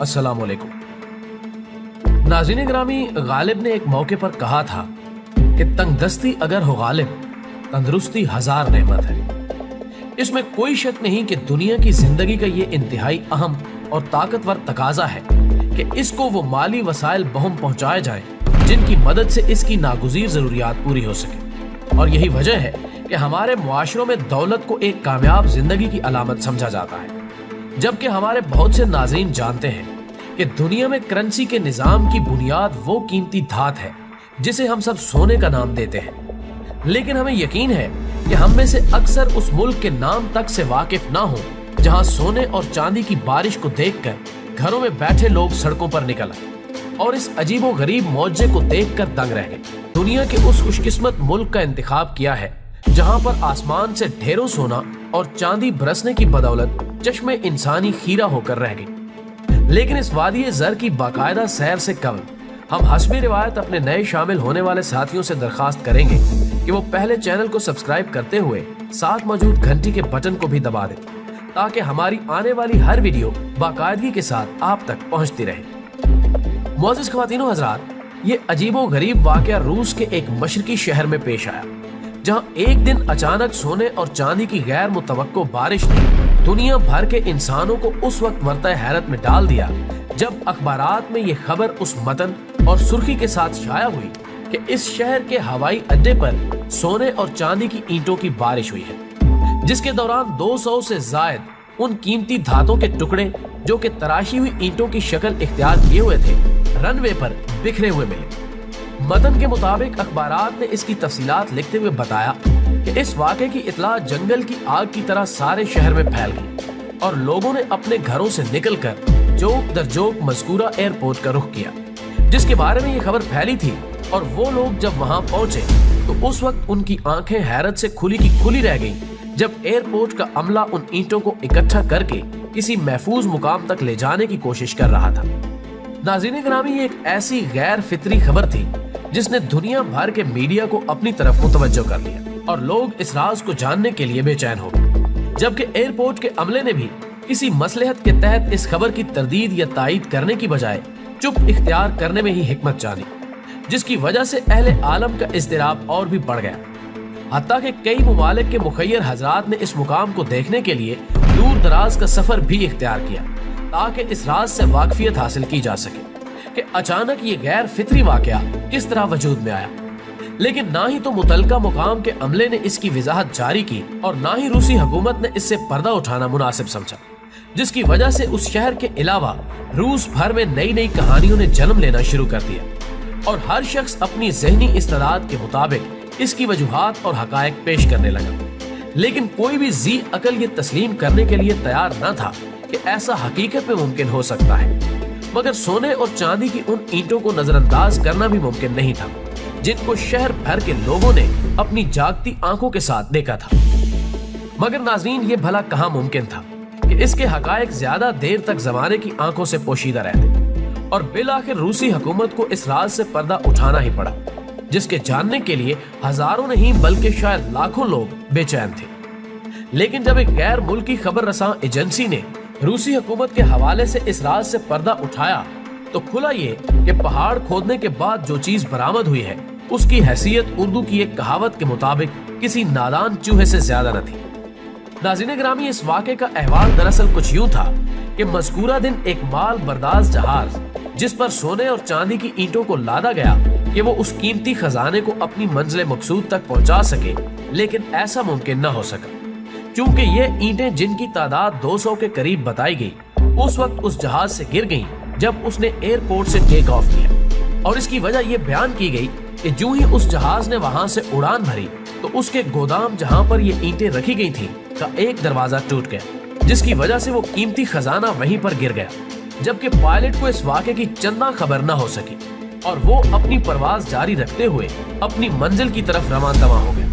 अस्सलाम वालेकुम। नाज़रीन ग्रामी, गालिब ने एक मौके पर कहा था कि तंगदस्ती अगर हो गालिब, तंदुरुस्ती हजार नेमत है। इसमें कोई शक नहीं कि दुनिया की जिंदगी का ये इंतहाई अहम और ताकतवर तकाजा है कि इसको वो माली वसाइल बहम पहुंचाए जाएं जिनकी मदद से इसकी नागुज़ीर ज़रूरियात पूरी हो सके। और यही वजह है कि हमारे मुआशरों में दौलत को एक कामयाब जिंदगी की अलामत समझा जाता है, जबकि हमारे बहुत से नाज़रीन जानते हैं कि दुनिया में करेंसी के निज़ाम की बुनियाद वो कीमती धात है जिसे हम सब सोने का नाम देते हैं। लेकिन हमें यकीन है कि हम में से अक्सर उस मुल्क के नाम तक से वाकिफ ना हो जहां सोने और चांदी की बारिश को देखकर घरों में बैठे लोग सड़कों पर निकल आए और इस अजीबो गरीब मौजे को देखकर दंग रह गए। दुनिया के उस खुशकिस्मत मुल्क का इंतखाब किया है जहां पर आसमान से ढेरों सोना और चांदी बरसने की बदौलत चश्मे इंसानी खीरा होकर रह गई। लेकिन इस वादी ज़र की बाकायदा सैर से कबल हम हस्बी रिवायत अपने नए शामिल होने वाले साथियों से दरखास्त करेंगे कि वो पहले चैनल को सब्सक्राइब करते हुए साथ मौजूद घंटी के बटन को भी दबा दें ताकि हमारी आने वाली हर वीडियो बाकायदगी के साथ आप तक पहुंचती रहे। मुअज़्ज़िज़ ख़वातीन व हज़रात, ये अजीबो गरीब वाक़या रूस के एक मशरकी शहर में पेश आया जहां एक दिन अचानक सोने और चांदी की गैर मुतवक्को बारिश ने दुनिया भर के इंसानों को उस वक्त वर्ता हैरत में डाल दिया जब अखबारात में ये खबर उस मतन और सुर्खी के साथ शाया हुई कि इस शहर के हवाई अड्डे पर सोने और चांदी की ईंटों की बारिश हुई है, जिसके दौरान 200 से जायद उन कीमती धातों के टुकड़े जो कि तराशी हुई ईंटों की शक्ल इख्तियार किए हुए थे रनवे पर बिखरे हुए मिले। मतन के मुताबिक अखबारात ने इसकी तफसीलात लिखते हुए बताया कि इस वाक़े की इतला जंगल की आग की तरह सारे शहर में फैल गई और लोगों ने अपने घरों से निकलकर जोक दर जोक मज़कूरा एयरपोर्ट का रुख किया जिसके बारे में ये खबर फैली थी। और वो लोग जब वहां पहुंचे तो उस वक्त उनकी आंखें हैरत से खुली की खुली रह गईं जब एयरपोर्ट का अमला उन ईंटों को इकट्ठा करके किसी महफूज मुकाम तक ले जाने की कोशिश कर रहा था। नाज़रीन ग्रामी, ये एक ऐसी गैर फितरी खबर थी जिसने दुनिया भर के मीडिया को अपनी तरफ मुतवज्जो कर लिया और लोग इस राज को जानने के लिए बेचैन हो गए, जबकि एयरपोर्ट के अमले ने भी किसी मसलहत के तहत इस खबर की तरदीद या तायीद करने की बजाय चुप इख्तियार करने में ही हिकमत जानी, जिसकी वजह से अहले आलम का इज़्तिराब और भी बढ़ गया। हत्ता कि कई मुमालिक के मुखय्यर हजरात ने इस मुकाम को देखने के लिए दूर दराज का सफर भी इख्तियार किया ताकि इस राज से वाकफियत हासिल की जा सके कि अचानक ये गैर फितरी वाकया किस तरह वजूद में आया। लेकिन ना ही तो मुतलका मुकाम के अमले ने इसकी वजाहत जारी की और ना ही रूसी हुकूमत ने इससे पर्दा उठाना मुनासिब समझा, जिसकी वजह से उस शहर के अलावा रूस भर में नई नई कहानियों ने जन्म लेना शुरू कर दिया और हर शख्स अपनी ज़हनी इस्तेदाद के मुताबिक इसकी वजूहात और हकायक पेश करने लगा। लेकिन कोई भी जी अकल ये तस्लीम करने के लिए तैयार न था कि ऐसा हकीकत में मुमकिन हो सकता है, मगर सोने और चांदी की उन ईंटों को नजरअंदाज करना भी मुमकिन नहीं था जिनको शहर भर के लोगों ने अपनी जागती आंखों के साथ देखा था। मगर नाज़रीन, ये भला कहाँ मुमकिन था कि इसके हकायक ज्यादा देर तक जमाने की आंखों से पोशीदा रहते और बिलाखिर रूसी हुकूमत को इस राज से पर्दा उठाना ही पड़ा, जिसके जानने के लिए हजारों नहीं बल्कि शायद लाखों लोग बेचैन थे। लेकिन जब एक गैर मुल्की खबर रसां एजेंसी ने रूसी हुकूमत के हवाले से इस राज से पर्दा उठाया तो खुला ये कि पहाड़ खोदने के बाद जो चीज बरामद हुई है उसकी हैसियत उर्दू की एक कहावत के मुताबिक किसी नादान चूहे से ज्यादा न थी। नाज़रीन ग्रामी, इस वाक़े का अहवाल दरअसल कुछ यूं था कि मज़कूरा दिन एक माल बर्दाश्त जहाज जिस पर सोने और चांदी की ईंटों को लादा गया कि वो उस कीमती खजाने को अपनी मंजिल मकसूद तक पहुंचा सके, लेकिन ऐसा मुमकिन न हो सका क्योंकि ये ईंटें जिनकी तादाद 200 के करीब बताई गई उस वक्त उस जहाज से गिर गईं जब उसने एयरपोर्ट से टेक ऑफ किया। और इसकी वजह यह बयान की गई कि जो ही उस जहाज ने वहां से उड़ान भरी तो उसके गोदाम जहां पर ये ईंटें रखी गई थी का एक दरवाजा टूट गया, जिसकी वजह से वो कीमती खजाना वहीं पर गिर गया, जबकि पायलट को इस वाक़े की चंदा खबर न हो सकी और वो अपनी परवाज जारी रखते हुए अपनी मंजिल की तरफ रवां दवा हो गया।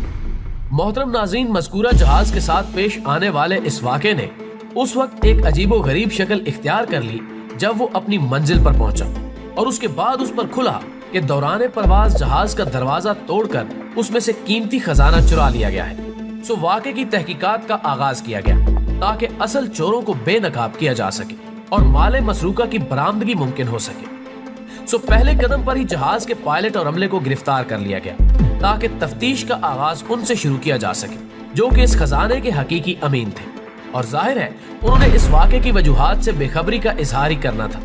मोहतरम नाज़रीन, मज़कूरा जहाज के साथ पेश आने वाले इस वाक़े ने उस वक्त एक अजीबो गरीब शक्ल इख्तियार कर ली जब वो अपनी मंजिल पर पहुंचा और उसके बाद उस पर खुला कि दौरान परवाज जहाज का दरवाजा तोड़कर उसमें से कीमती खजाना चुरा लिया गया है। सो वाक़े की तहकीकात का आगाज किया गया ताकि असल चोरों को बेनकाब किया जा सके और माले मसरूका की बरामदगी मुमकिन हो सके। सो पहले कदम पर ही जहाज के पायलट और अमले को गिरफ्तार कर लिया गया ताकि तफ्तीश का आगाज उनसे शुरू किया जा सके, जो कि इस खजाने के हकीकी अमीन थे। और जाहिर है उन्होंने इस वाक़े की वजूहात से बेखबरी का इजहार ही करना था,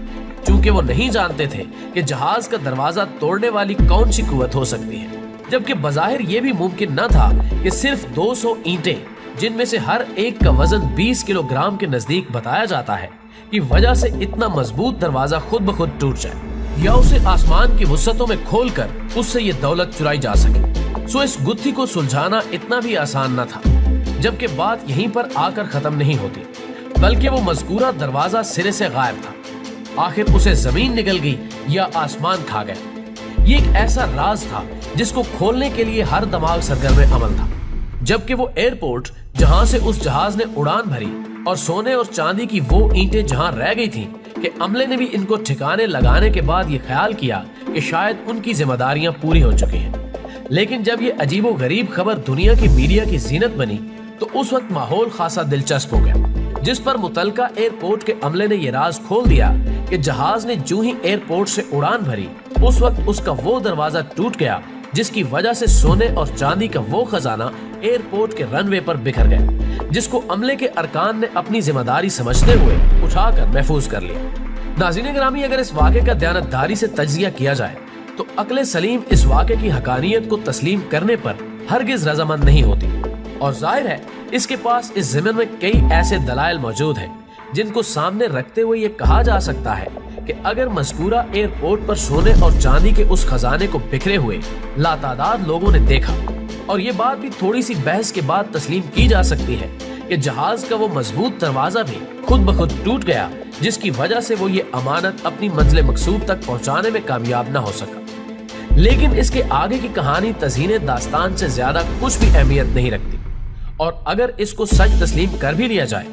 क्योंकि वो नहीं जानते थे कि जहाज का दरवाजा तोड़ने वाली कौन सी कुव्वत हो सकती है, जबकि बज़ाहिर ये भी मुमकिन न था कि सिर्फ 200 ईंटें, जिनमें से हर एक का वजन 20 किलोग्राम के नजदीक बताया जाता है, की वजह से इतना मजबूत दरवाजा खुद ब खुद टूट जाए या उसे आसमान की वुसअतों में खोलकर उससे ये दौलत चुराई जा सके। सो इस गुत्थी को सुलझाना इतना भी आसान न था। जबकि बात यहीं पर आकर खत्म नहीं होती, बल्कि वो मज़कूरा दरवाजा सिरे से गायब था। आखिर उसे जमीन निगल गई या आसमान खा गया। ये एक ऐसा राज था जिसको खोलने के लिए हर दिमाग सरगर्म अमल था। जबकि वो एयरपोर्ट जहां से उस जहाज ने उड़ान भरी और सोने और चांदी की वो ईंटें जहां रह गई थी, कि अमले ने भी इनको ठिकाने लगाने के बाद ये ख्याल किया कि शायद उनकी जिम्मेदारियां पूरी हो चुकी हैं। लेकिन जब ये अजीबो गरीब खबर दुनिया की मीडिया की जीनत बनी, तो उस वक्त माहौल खासा दिलचस्प हो गया, जिस पर मुतलका एयरपोर्ट के अमले ने ये राज खोल दिया कि जहाज ने जो ही एयरपोर्ट से उड़ान भरी, उस वक्त उसका वो दरवाजा टूट गया जिसकी वजह से सोने और चांदी का वो खजाना एयरपोर्ट के रनवे पर बिखर गया, जिसको अमले के अरकान ने अपनी जिम्मेदारी समझते हुए उठाकर महफूज कर लिया। नाज़रीन गिरामी, अगर इस वाक़े का दयानतदारी से तज्जिया किया जाए तो अक्ल सलीम इस वाक़े की हकानियत को तस्लीम करने पर हरगिज रजामंद नहीं होती। और जाहिर है इसके पास इस ज़मीन में कई ऐसे दलाइल मौजूद हैं जिनको सामने रखते हुए ये कहा जा सकता है कि अगर मज़कूरा एयरपोर्ट पर सोने और चांदी के उस खजाने को बिखरे हुए लातादाद लोगों ने देखा, और ये बात भी थोड़ी सी बहस के बाद तस्लीम की जा सकती है कि जहाज का वो मजबूत दरवाजा भी खुद ब खुद टूट गया, जिसकी वजह से वो ये अमानत अपनी मंजिल मकसूद तक पहुंचाने में कामयाब न हो सका। लेकिन इसके आगे की कहानी तज़हीने दास्तान से ज्यादा कुछ भी अहमियत नहीं रखती। और अगर इसको सच तस्लीम कर भी लिया जाए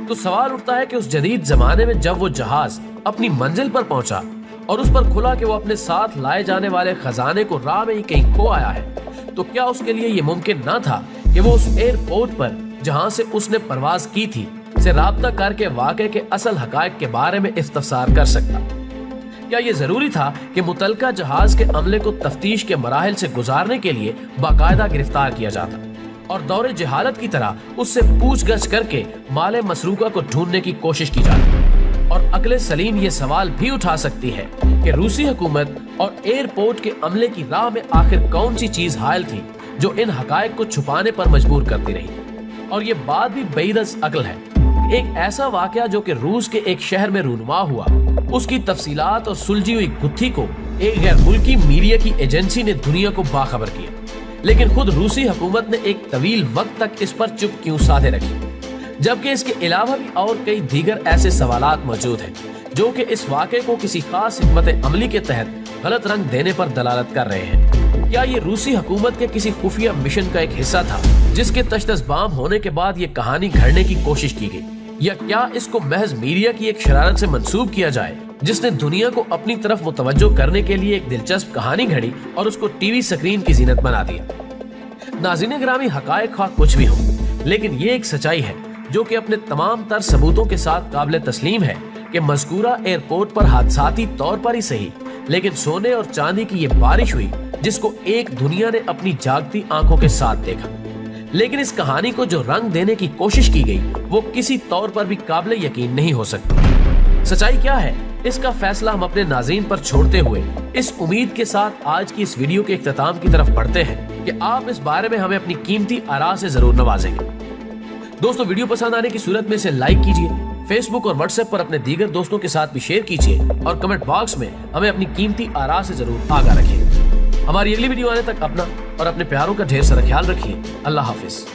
तो सवाल उठता है कि उस जदीद जमाने में जब वो जहाज अपनी मंजिल पर पहुंचा और उस पर खुला कि वो अपने साथ लाए जाने वाले खजाने को राह में ही कहीं खो आया है, तो क्या उसके लिए ये मुमकिन न था कि वो उस एयरपोर्ट पर जहां से उसने परवाज की थी से राब्ता करके वाक़े के असल हकायक के बारे में इस्तफसार कर सकता? क्या ये जरूरी था कि मुतलका जहाज के अमले को तफ्तीश के मराहिल से गुजारने के लिए बाकायदा गिरफ्तार किया जाता और दौरे जहालत की तरह उससे पूछगछ करके माले मसरूका को ढूंढने की कोशिश की जाती? और अक्ल सलीम ये सवाल भी उठा सकती है कि रूसी हुकूमत और एयरपोर्ट के अमले की राह में आखिर कौन सी चीज हायल थी जो इन हकायक को छुपाने पर मजबूर करती रही। और ये बात भी बेइदस अक्ल है। एक ऐसा वाकया जो कि रूस के एक शहर में रूनुमा हुआ, उसकी तफसीलात और सुलझी हुई गुत्थी को एक गैर मुल्की मीडिया की एजेंसी ने दुनिया को बाखबर किया, लेकिन खुद रूसी हुकूमत ने एक तवील वक्त तक इस पर चुप क्यों साधे रखी, जबकि इसके अलावा भी और कई दीगर ऐसे सवालात मौजूद हैं जो कि इस वाक़े को किसी खास हिकमत अमली के तहत गलत रंग देने पर दलालत कर रहे हैं। क्या ये रूसी हुकूमत के किसी खुफिया मिशन का एक हिस्सा था जिसके तश्तज़बाम होने के बाद ये कहानी घड़ने की कोशिश की गई, या क्या इसको महज मीडिया की एक शरारत से मंसूब किया जाए जिसने दुनिया को अपनी तरफ मुतवज्जो करने के लिए एक दिलचस्प कहानी घड़ी और उसको टीवी स्क्रीन की जीनत बना दिया? नाज़रीन गिरामी, हकायक खा कुछ भी हो, लेकिन ये एक सच्चाई है जो कि अपने तमाम तर सबूतों के साथ काबिल तस्लीम है कि मज़कूरा एयरपोर्ट पर हादसाती तौर पर ही सही, लेकिन सोने और चांदी की ये बारिश हुई जिसको एक दुनिया ने अपनी जागती आंखों के साथ देखा। लेकिन इस कहानी को जो रंग देने की कोशिश की गई वो किसी तौर पर भी काबिल यकीन नहीं हो सकती। सच्चाई क्या है, इसका फैसला हम अपने नाज़रीन पर छोड़ते हुए इस उम्मीद के साथ आज की इस वीडियो के इख्तिताम की तरफ बढ़ते हैं कि आप इस बारे में हमें अपनी कीमती आरा से जरूर नवाजेंगे। दोस्तों, वीडियो पसंद आने की सूरत में इसे लाइक कीजिए, फेसबुक और व्हाट्सएप पर अपने दीगर दोस्तों के साथ भी शेयर कीजिए और कमेंट बॉक्स में हमें अपनी कीमती आरा से जरूर आगाह रखिए। हमारी अगली वीडियो आने तक अपना और अपने प्यारों का ढेर सारा ख्याल रखिए। अल्लाह हाफिज।